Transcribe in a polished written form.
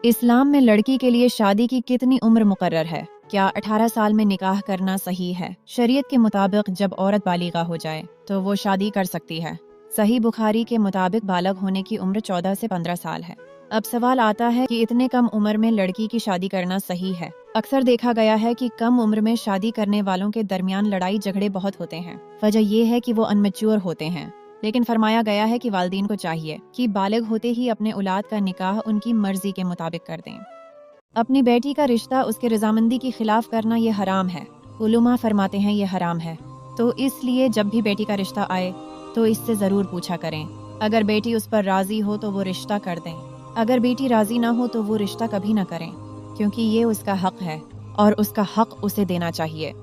इस्लाम में लड़की के लिए शादी की कितनी उम्र मुकर्रर है? क्या 18 साल में निकाह करना सही है? शरीयत के मुताबिक जब औरत बालिगा हो जाए तो वो शादी कर सकती है। सही बुखारी के मुताबिक बालग होने की उम्र 14 से 15 साल है। अब सवाल आता है कि इतने कम उम्र में लड़की की शादी करना सही है? अक्सर देखा गया है कि कम उम्र में शादी करने वालों के दरमियान लड़ाई झगड़े बहुत होते हैं। वजह ये है कि वो अनमेच्योर होते हैं। लेकिन फरमाया गया है कि वालिदैन को चाहिए कि बालिग होते ही अपने औलाद का निकाह उनकी मर्जी के मुताबिक कर दें। अपनी बेटी का रिश्ता उसके रजामंदी के खिलाफ करना ये हराम है। उलमा फरमाते हैं ये हराम है, तो इसलिए जब भी बेटी का रिश्ता आए तो इससे ज़रूर पूछा करें। अगर बेटी उस पर राज़ी हो तो वो रिश्ता कर दें। अगर बेटी राज़ी ना हो तो वो रिश्ता कभी ना करें, क्योंकि ये उसका हक़ है और उसका हक़ उसे देना चाहिए।